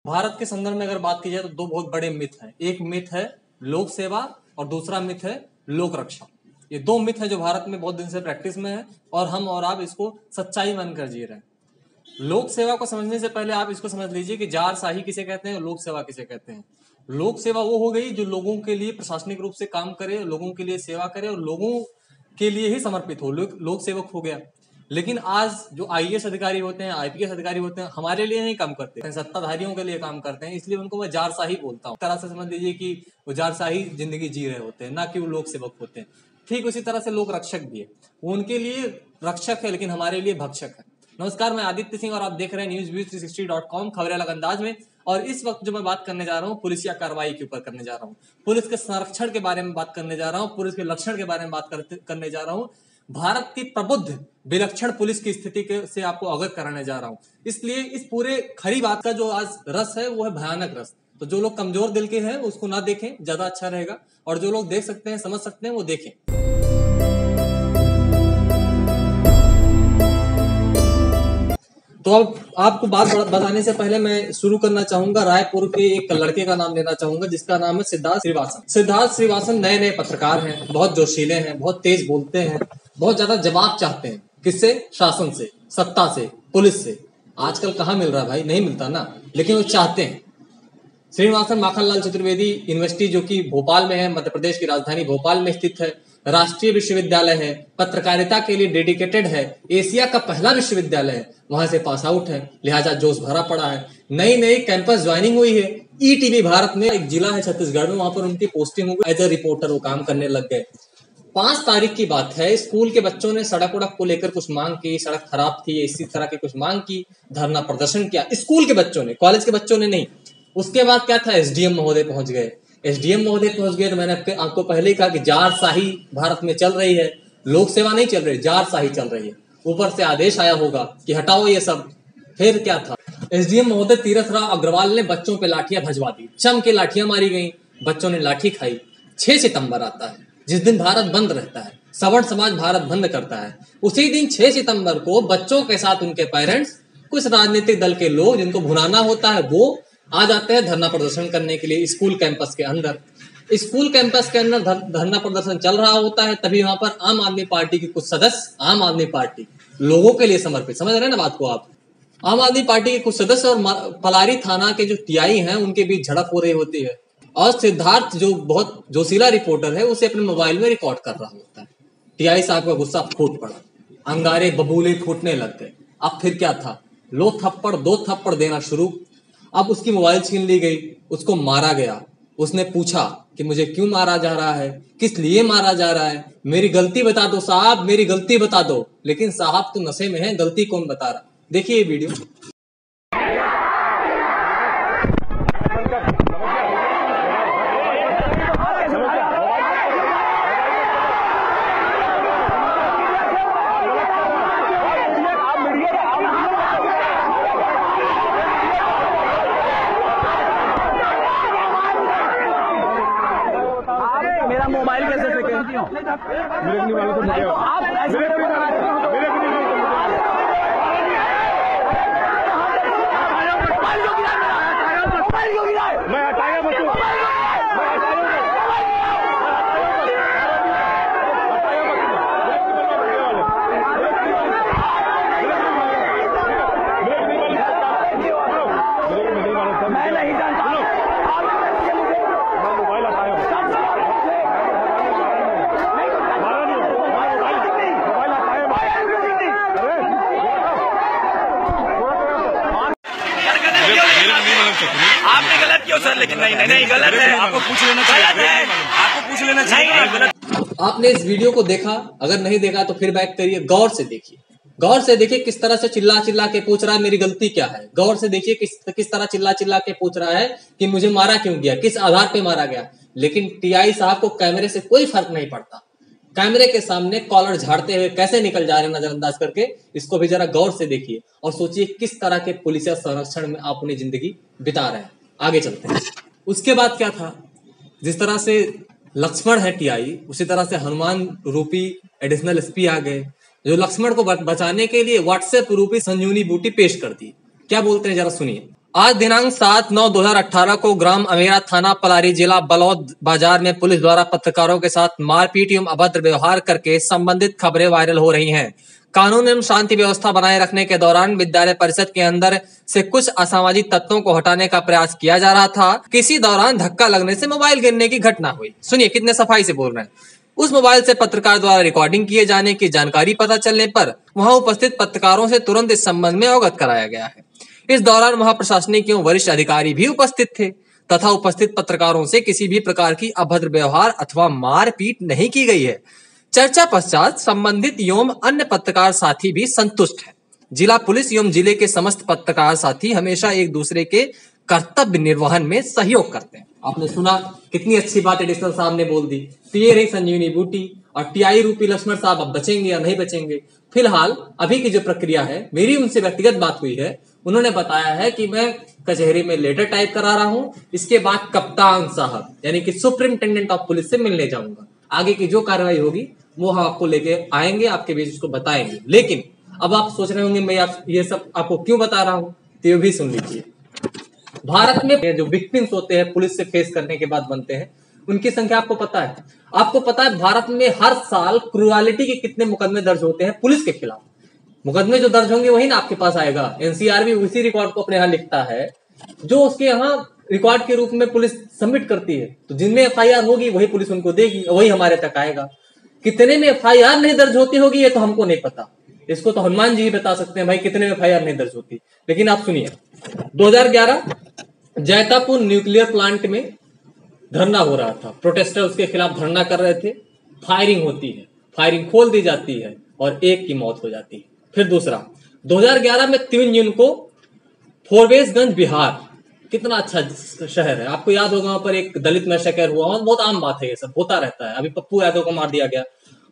भारत के संदर्भ में अगर बात की जाए तो दो बहुत बड़े मिथ हैं। एक मिथ है लोक सेवा और दूसरा मिथ है लोक रक्षा। ये दो मिथ है जो भारत में बहुत दिन से प्रैक्टिस में है और हम और आप इसको सच्चाई मानकर जी रहे हैं। लोक सेवा को समझने से पहले आप इसको समझ लीजिए कि जारशाही किसे कहते हैं और लोक सेवा किसे कहते हैं। लोक सेवा वो हो गई जो लोगों के लिए प्रशासनिक रूप से काम करे, लोगों के लिए सेवा करे और लोगों के लिए ही समर्पित हो, लोक सेवक हो गया। लेकिन आज जो आईएएस अधिकारी होते हैं, आईपीएस अधिकारी होते हैं, हमारे लिए नहीं काम करते हैं, सत्ताधारियों के लिए काम करते हैं। इसलिए उनको मैं जारशाही बोलता हूँ। तरह से समझ लीजिए कि वो जारशाही जिंदगी जी रहे होते हैं, ना कि वो लोक सेवक होते हैं। ठीक उसी तरह से लोक रक्षक भी है, उनके लिए रक्षक है लेकिन हमारे लिए भक्षक है। नमस्कार, मैं आदित्य सिंह और आप देख रहे हैं newsview360.com खबरें अलग अंदाज में। और इस वक्त जो मैं बात करने जा रहा हूँ पुलिसिया कार्रवाई के ऊपर करने जा रहा हूँ, पुलिस के संरक्षण के बारे में बात करने जा रहा हूँ, पुलिस के लक्षण के बारे में बात करने जा रहा हूँ, भारत की प्रबुद्ध विलक्षण पुलिस की स्थिति से आपको अवगत कराने जा रहा हूँ। इसलिए इस पूरे खरी बात का जो आज रस है वो है भयानक रस। तो जो लोग कमजोर दिल के हैं उसको ना देखें, ज्यादा अच्छा रहेगा, और जो लोग देख सकते हैं, समझ सकते हैं, वो देखें। तो अब आपको बात बताने से पहले मैं शुरू करना चाहूंगा रायपुर के एक लड़के का नाम लेना चाहूंगा जिसका नाम है सिद्धार्थ श्रीवासन। सिद्धार्थ श्रीवासन नए पत्रकार हैं, बहुत जोशीले हैं, बहुत तेज बोलते हैं, बहुत ज्यादा जवाब चाहते हैं। किससे? शासन से, सत्ता से, पुलिस से। आजकल कहाँ मिल रहा है भाई? नहीं मिलता ना, लेकिन वो चाहते हैं। श्रीनिवासन माखनलाल चतुर्वेदी यूनिवर्सिटी जो कि भोपाल में है, मध्य प्रदेश की राजधानी भोपाल में स्थित है, राष्ट्रीय विश्वविद्यालय है, पत्रकारिता के लिए डेडिकेटेड है, एशिया का पहला विश्वविद्यालय है, वहां से पास आउट है, लिहाजा जोश भरा पड़ा है। नई कैंपस ज्वाइनिंग हुई है। ईटीवी भारत में एक जिला है छत्तीसगढ़ में, वहां पर उनकी पोस्टिंग हो गई, एज ए रिपोर्टर वो काम करने लग गए। 5 तारीख की बात है, स्कूल के बच्चों ने सड़क उड़क को लेकर कुछ मांग की, सड़क खराब थी, इसी तरह की कुछ मांग की, धरना प्रदर्शन किया स्कूल के बच्चों ने, कॉलेज के बच्चों ने नहीं। उसके बाद क्या था? एसडीएम महोदय पहुंच गए। एसडीएम महोदय पहुंच गए तो मैंने आपको पहले ही कहा कि जारशाही भारत में चल रही है, लोक सेवा नहीं चल रही, जारशाही चल रही है। ऊपर से आदेश आया होगा कि हटाओ ये सब। फिर क्या था? एसडीएम महोदय तीरथ राव अग्रवाल ने बच्चों पे लाठियां भजवा दी, चम के लाठियां मारी गई, बच्चों ने लाठी खाई। 6 सितंबर आता है जिस दिन भारत बंद रहता है, सवर्ण समाज भारत बंद करता है। उसी दिन 6 सितंबर को बच्चों के साथ उनके पेरेंट्स, कुछ राजनीतिक दल के लोग जिनको भुनाना होता है वो आ जाते हैं धरना प्रदर्शन करने के लिए स्कूल कैंपस के अंदर। स्कूल कैंपस के अंदर धरना प्रदर्शन चल रहा होता है, तभी वहां पर आम आदमी पार्टी के कुछ सदस्य, आम आदमी पार्टी लोगों के लिए समर्पित, समझ रहे हैं ना बात को आप? आम आदमी पार्टी के कुछ सदस्य और पलारी थाना के जो टीआई हैं उनके बीच झड़प हो रही होती है, और सिद्धार्थ जो बहुत जोशीला रिपोर्टर है उसे अपने मोबाइल में रिकॉर्ड कर रहा होता है। टीआई साहब का गुस्सा फूट पड़ा, अंगारे बबूले फूटने लग गए। अब फिर क्या था? लो थप्पड़ 2 थप्पड़ देना शुरू। अब उसकी मोबाइल छीन ली गई, उसको मारा गया। उसने पूछा कि मुझे क्यों मारा जा रहा है, किस लिए मारा जा रहा है, मेरी गलती बता दो साहब, मेरी गलती बता दो। लेकिन साहब तो नशे में है, गलती कौन बता रहा? देखिए ये वीडियो। मेरा मोबाइल कैसे फेंके? मैं हटाया मैं नहीं जानता। मोबाइल हटाया आपने गलत किया सर, लेकिन नहीं गलत है, आपको पूछ लेना चाहिए, आपको पूछ लेना चाहिए। आपने इस वीडियो को देखा? अगर नहीं देखा तो फिर बैक करिए, गौर से देखिए, गौर से देखिए किस तरह से चिल्ला के पूछ रहा है मेरी गलती क्या है। गौर से देखिए किस तरह चिल्ला के पूछ रहा है कि मुझे मारा क्यों गया, किस आधार पे मारा गया। लेकिन टीआई साहब को कैमरे से कोई फर्क नहीं पड़ता। कैमरे के सामने कॉलर झाड़ते हुए कैसे निकल जा रहे हैं नजरअंदाज करके, इसको भी जरा गौर से देखिए और सोचिए किस तरह के पुलिस संरक्षण में आप अपनी जिंदगी बिता रहे हैं। आगे चलते हैं। उसके बाद क्या था? जिस तरह से लक्ष्मण है टीआई, उसी तरह से हनुमान रूपी एडिशनल एसपी आ गए, जो लक्ष्मण को बचाने के लिए व्हाट्सएप रूपी संजीवनी बूटी पेश कर दी। क्या बोलते हैं जरा सुनिए। आज दिनांक 7/9/2018 को ग्राम अमेरा थाना पलारी जिला बलौद बाजार में पुलिस द्वारा पत्रकारों के साथ मारपीट एवं अभद्र व्यवहार करके संबंधित खबरें वायरल हो रही हैं। कानून एवं शांति व्यवस्था बनाए रखने के दौरान विद्यालय परिषद के अंदर से कुछ असामाजिक तत्वों को हटाने का प्रयास किया जा रहा था। किसी दौरान धक्का लगने से मोबाइल गिरने की घटना हुई। सुनिए कितने सफाई से बोल रहे हैं। उस मोबाइल से पत्रकार द्वारा रिकॉर्डिंग किए जाने की जानकारी पता चलने पर वहां उपस्थित पत्रकारों से तुरंत इस संबंध में अवगत कराया गया है। इस दौरान वहां प्रशासनिक एवं वरिष्ठ अधिकारी भी उपस्थित थे तथा उपस्थित पत्रकारों से किसी भी प्रकार की अभद्र व्यवहार अथवा मारपीट नहीं की गई है। चर्चा पश्चात संबंधित एवं अन्य पत्रकार साथी भी संतुष्ट हैं। जिला पुलिस एवं जिले के समस्त पत्रकार साथी हमेशा एक दूसरे के कर्तव्य निर्वहन में सहयोग करते हैं। आपने सुना कितनी अच्छी बात एडिशनल साहब ने बोल दी। तो ये रही संजीवनी बूटी और टीआई रूपी लक्ष्मण साहब अब बचेंगे या नहीं बचेंगे। फिलहाल अभी की जो प्रक्रिया है, मेरी उनसे व्यक्तिगत बात हुई है, उन्होंने बताया है कि मैं कचहरी में लेटर टाइप करा रहा हूं, इसके बाद कप्तान साहब यानी कि सुप्रिंटेंडेंट ऑफ पुलिस से मिलने जाऊंगा। आगे की जो कार्रवाई होगी वो हम आपको लेके आएंगे, आपके बीच उसको बताएंगे। लेकिन अब आप सोच रहे होंगे मैं ये सब आपको क्यों बता रहा हूं, तो ये भी सुन लीजिए। भारत में जो विक्टिम्स होते हैं पुलिस से फेस करने के बाद बनते हैं, उनकी संख्या आपको पता है? आपको पता है भारत में हर साल क्रूरलिटी के कितने मुकदमे दर्ज होते हैं पुलिस के खिलाफ? मुकदमे जो दर्ज होंगे वही ना आपके पास आएगा। एनसीआर भी उसी रिकॉर्ड को अपने यहाँ लिखता है जो उसके यहाँ रिकॉर्ड के रूप में पुलिस सबमिट करती है। तो जिनमें एफआईआर होगी वही पुलिस उनको देगी, वही हमारे तक आएगा। कितने में एफआईआर नहीं दर्ज होती होगी ये तो हमको नहीं पता, इसको तो हनुमान जी ही बता सकते हैं भाई कितने में एफआईआर नहीं दर्ज होती। लेकिन आप सुनिए, 2011 जैतापुर न्यूक्लियर प्लांट में धरना हो रहा था, प्रोटेस्टर उसके खिलाफ धरना कर रहे थे। फायरिंग होती है, फायरिंग खोल दी जाती है और एक की मौत हो जाती है। फिर दूसरा 2011 में 3 जून को फोरबेसगंज बिहार, कितना अच्छा शहर है, आपको याद होगा, वहां पर एक दलित मैसेकर हुआ, बहुत आम बात है, ये सब होता रहता है। अभी पप्पू यादव को मार दिया गया,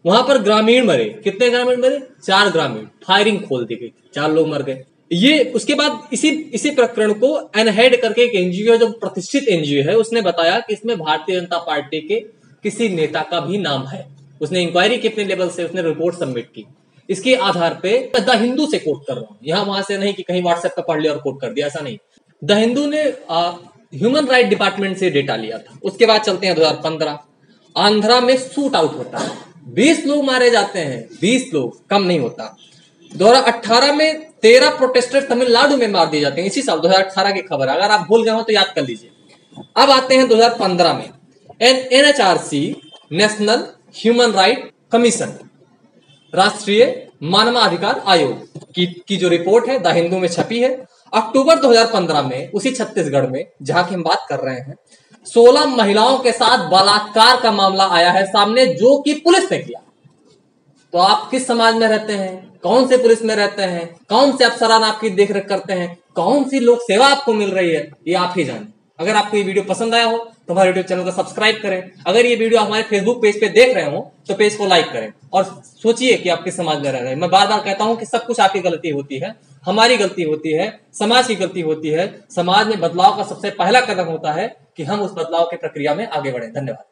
वहां पर ग्रामीण मरे। कितने ग्रामीण मरे? 4 ग्रामीण। फायरिंग खोल दी गई, 4 लोग मर गए। ये उसके बाद इसी प्रकरण को अनहेड करके एक एनजीओ, जो प्रतिष्ठित एनजीओ है, उसने बताया कि इसमें भारतीय जनता पार्टी के किसी नेता का भी नाम है। उसने इंक्वायरी की अपने लेवल से, उसने रिपोर्ट सबमिट की। इसके आधार पे द हिंदू से कोट कर रहा हूं, यहां वहां से नहीं कि कहीं व्हाट्सएप पे पढ़ लिया और कोट कर दिया, ऐसा नहीं। द हिंदू ने ह्यूमन राइट डिपार्टमेंट से डेटा लिया था। उसके बाद चलते हैं 2015, आंध्रा में शूट आउट होता है, 20 लोग मारे जाते हैं, 20 लोग, कम नहीं होता। 2018 में 13 प्रोटेस्टर तमिलनाडु में मार दिए जाते हैं। इसी साल 2018 की खबर, अगर आप भूल गए हो तो याद कर लीजिए। अब आते हैं 2015 में, NHRC national human right commission, राष्ट्रीय मानवाधिकार आयोग की जो रिपोर्ट है द हिंदू में छपी है। अक्टूबर 2015 में उसी छत्तीसगढ़ में, जहां की हम बात कर रहे हैं, 16 महिलाओं के साथ बलात्कार का मामला आया है सामने, जो कि पुलिस ने किया। तो आप किस समाज में रहते हैं, कौन से पुलिस में रहते हैं, कौन से अफसरान आपकी देखरेख करते हैं, कौन सी लोक सेवा आपको मिल रही है, ये आप ही जाने। अगर आपको ये वीडियो पसंद आया हो तो हमारे यूट्यूब चैनल को सब्सक्राइब करें। अगर ये वीडियो हमारे फेसबुक पेज पे देख रहे हो तो पेज को लाइक करें और सोचिए कि आप किस समाज में रह रहे हैं। मैं बार बार कहता हूं कि सब कुछ आपकी गलती होती है, हमारी गलती होती है, समाज की गलती होती है। समाज में बदलाव का सबसे पहला कदम होता है कि हम उस बदलाव की प्रक्रिया में आगे बढ़े। धन्यवाद।